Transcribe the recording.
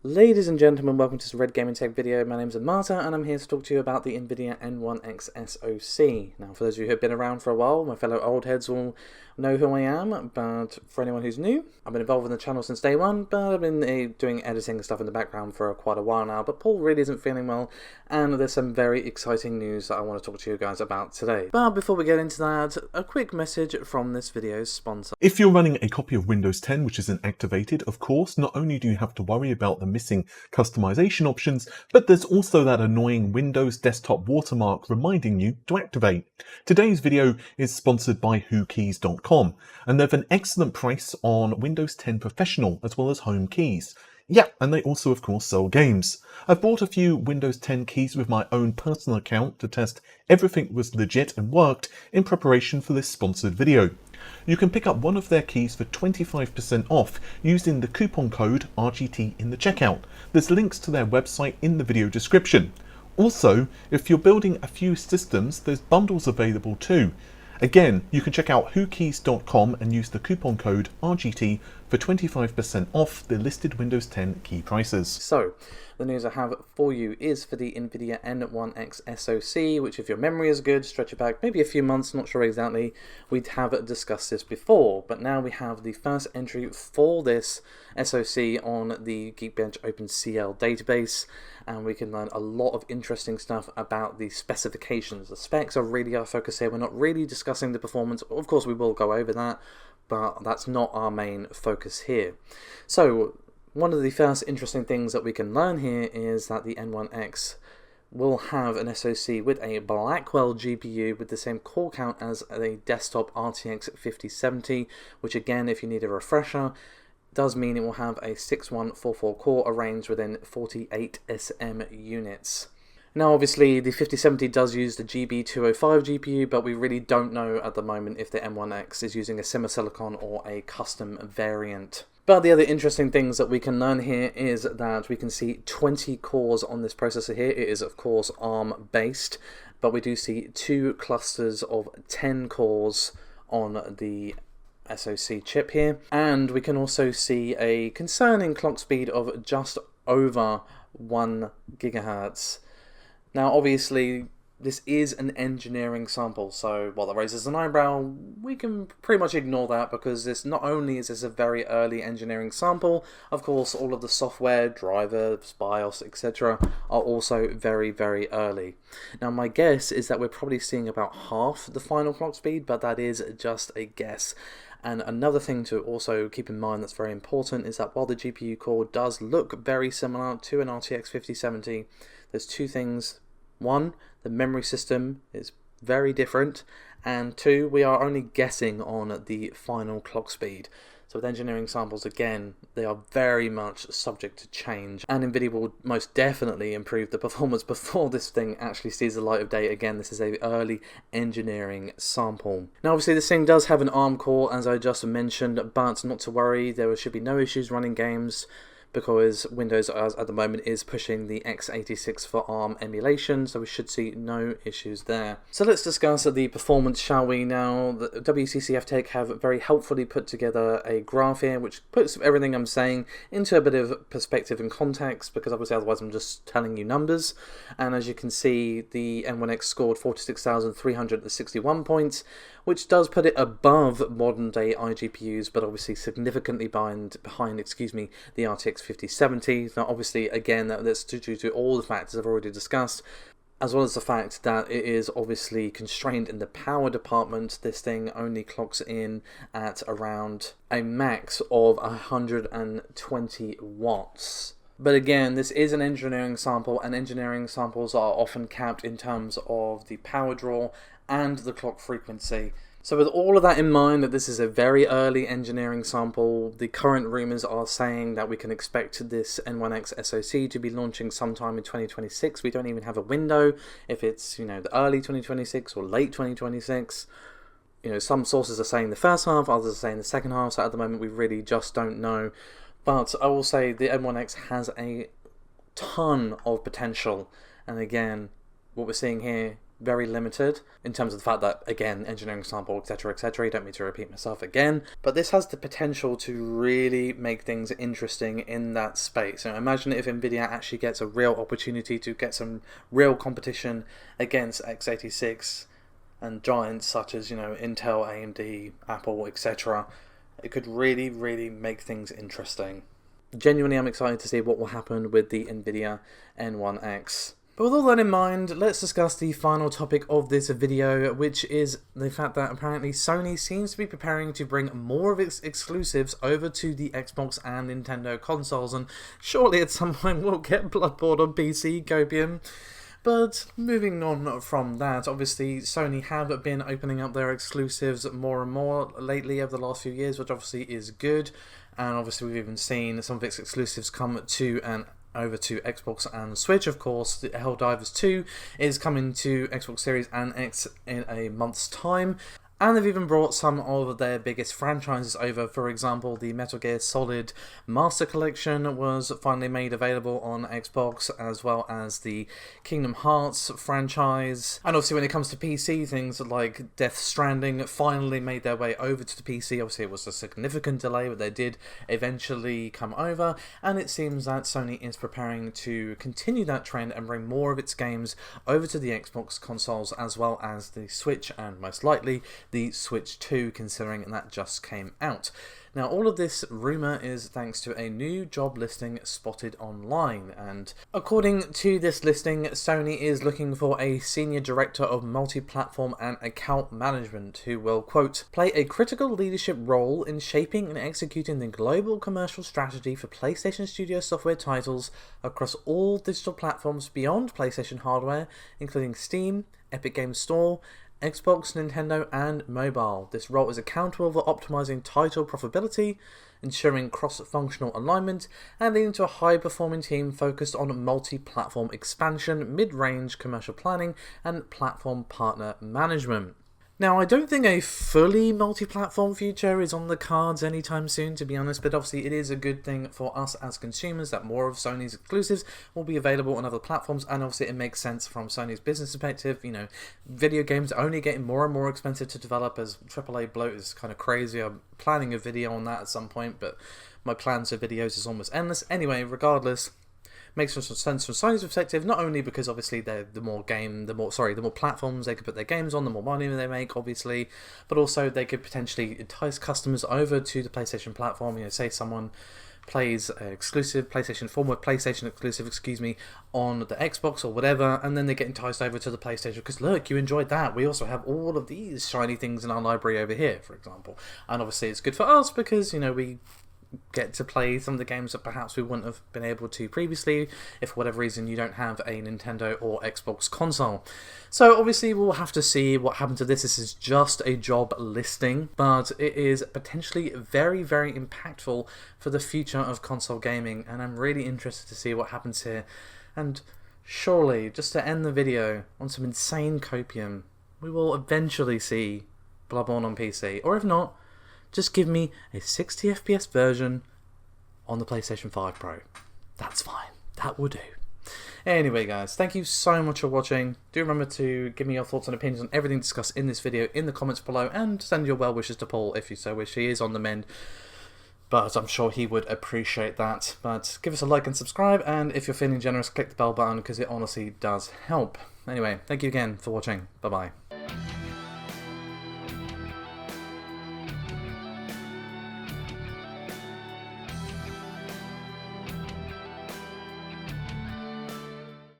Ladies and gentlemen, welcome to this Red Gaming Tech video. My name is Marta and I'm here to talk to you about the Nvidia N1X SoC. Now, for those of you who have been around for a while, my fellow old heads will know who I am, but for anyone who's new, I've been involved in the channel since day one, but I've been doing editing and stuff in the background for quite a while now, but Paul really isn't feeling well, and there's some very exciting news that I want to talk to you guys about today. But before we get into that, a quick message from this video's sponsor. If you're running a copy of Windows 10 which isn't activated, of course, not only do you have to worry about the missing customization options, but there's also that annoying Windows desktop watermark reminding you to activate. Today's video is sponsored by WhoKeys.com, and they have an excellent price on Windows 10 Professional as well as Home keys. Yeah, and they also of course sell games. I've bought a few Windows 10 keys with my own personal account to test everything was legit and worked in preparation for this sponsored video. You can pick up one of their keys for 25% off using the coupon code RGT in the checkout. There's links to their website in the video description. Also, if you're building a few systems, there's bundles available too. Again, you can check out WhoKeys.com and use the coupon code RGT for 25% off the listed Windows 10 key prices. So, the news I have for you is for the Nvidia N1X SoC, which if your memory is good, stretch it back maybe a few months, not sure exactly, we'd have discussed this before, but now we have the first entry for this SoC on the Geekbench OpenCL database, and we can learn a lot of interesting stuff about the specifications. The specs are really our focus here. We're not really discussing the performance. Of course, we will go over that, but that's not our main focus here. So, one of the first interesting things that we can learn here is that the N1X will have an SoC with a Blackwell GPU with the same core count as a desktop RTX 5070, which again, if you need a refresher, does mean it will have a 6144 core arranged within 48 SM units. Now obviously the 5070 does use the GB205 GPU, but we really don't know at the moment if the N1X is using a similar silicon or a custom variant. But the other interesting things that we can learn here is that we can see 20 cores on this processor here. It is of course ARM based, but we do see 2 clusters of 10 cores on the SoC chip here, and we can also see a concerning clock speed of just over 1 GHz. Now obviously this is an engineering sample, so while that raises an eyebrow, we can pretty much ignore that because this not only is this a very early engineering sample, of course all of the software, drivers, BIOS, etc. are also very, very early. Now my guess is that we're probably seeing about half the final clock speed, but that is just a guess. And another thing to also keep in mind that's very important is that while the GPU core does look very similar to an RTX 5070, there's two things. One, the memory system is very different, and two, we are only guessing on the final clock speed. So with engineering samples, again, they are very much subject to change, and Nvidia will most definitely improve the performance before this thing actually sees the light of day. Again, this is an early engineering sample. Now obviously this thing does have an ARM core, as I just mentioned, but not to worry, there should be no issues running games, because Windows at the moment is pushing the x86 for ARM emulation, so we should see no issues there. So let's discuss the performance, shall we? Now, the WCCF Tech have very helpfully put together a graph here, which puts everything I'm saying into a bit of perspective and context, because obviously otherwise I'm just telling you numbers. And as you can see, the N1X scored 46,361 points, which does put it above modern day iGPUs, but obviously significantly behind the RTX 5070. Now obviously again that's due to all the factors I've already discussed, as well as the fact that it is obviously constrained in the power department. This thing only clocks in at around a max of 120 watts. But again, this is an engineering sample, and engineering samples are often capped in terms of the power draw and the clock frequency. So with all of that in mind, that this is a very early engineering sample, the current rumours are saying that we can expect this N1X SoC to be launching sometime in 2026. We don't even have a window, if it's, the early 2026 or late 2026. Some sources are saying the first half, others are saying the second half, so at the moment we really just don't know. But I will say the N1X has a ton of potential, and again, what we're seeing here very limited in terms of the fact that, again, engineering sample, etc., etc. You don't need to repeat myself again, but this has the potential to really make things interesting in that space. So imagine if Nvidia actually gets a real opportunity to get some real competition against x86 and giants such as, Intel, AMD, Apple, etc. It could really, really make things interesting. Genuinely, I'm excited to see what will happen with the Nvidia N1X. But with all that in mind, let's discuss the final topic of this video, which is the fact that apparently Sony seems to be preparing to bring more of its exclusives over to the Xbox and Nintendo consoles, and surely at some point we'll get Bloodborne on PC, Copium. But moving on from that, obviously Sony have been opening up their exclusives more and more lately over the last few years, which obviously is good. And obviously we've even seen some of its exclusives come to and over to Xbox and Switch. Of course, the Helldivers 2 is coming to Xbox Series and X in a month's time. And they've even brought some of their biggest franchises over. For example, the Metal Gear Solid Master Collection was finally made available on Xbox, as well as the Kingdom Hearts franchise. And obviously when it comes to PC, things like Death Stranding finally made their way over to the PC. Obviously it was a significant delay, but they did eventually come over. And it seems that Sony is preparing to continue that trend and bring more of its games over to the Xbox consoles, as well as the Switch, and most likely the Switch 2, considering that just came out. Now, all of this rumour is thanks to a new job listing spotted online, and according to this listing, Sony is looking for a Senior Director of Multi-Platform and Account Management who will, quote, play a critical leadership role in shaping and executing the global commercial strategy for PlayStation Studio software titles across all digital platforms beyond PlayStation hardware, including Steam, Epic Games Store, Xbox, Nintendo, and mobile. This role is accountable for optimizing title profitability, ensuring cross-functional alignment, and leading to a high-performing team focused on multi-platform expansion, mid-range commercial planning, and platform partner management. Now, I don't think a fully multi-platform future is on the cards anytime soon, to be honest, but obviously it is a good thing for us as consumers that more of Sony's exclusives will be available on other platforms, and obviously it makes sense from Sony's business perspective. Video games are only getting more and more expensive to develop as AAA bloat is kind of crazy. I'm planning a video on that at some point, but my plans for videos is almost endless. Anyway, regardless, makes some sense from Sony's perspective, not only because obviously the more platforms they could put their games on, the more money they make, obviously, but also they could potentially entice customers over to the PlayStation platform. Say someone plays an exclusive former PlayStation exclusive, on the Xbox or whatever, and then they get enticed over to the PlayStation because look, you enjoyed that. We also have all of these shiny things in our library over here, for example. And obviously it's good for us because we get to play some of the games that perhaps we wouldn't have been able to previously if for whatever reason you don't have a Nintendo or Xbox console. So obviously we'll have to see what happens to this. This is just a job listing, but it is potentially very, very impactful for the future of console gaming, and I'm really interested to see what happens here. And surely, just to end the video on some insane copium, we will eventually see Bloodborne on PC, or if not, just give me a 60 FPS version on the PlayStation 5 Pro. That's fine. That will do. Anyway, guys, thank you so much for watching. Do remember to give me your thoughts and opinions on everything discussed in this video in the comments below, and send your well wishes to Paul if you so wish. He is on the mend, but I'm sure he would appreciate that. But give us a like and subscribe, and if you're feeling generous, click the bell button because it honestly does help. Anyway, thank you again for watching. Bye-bye.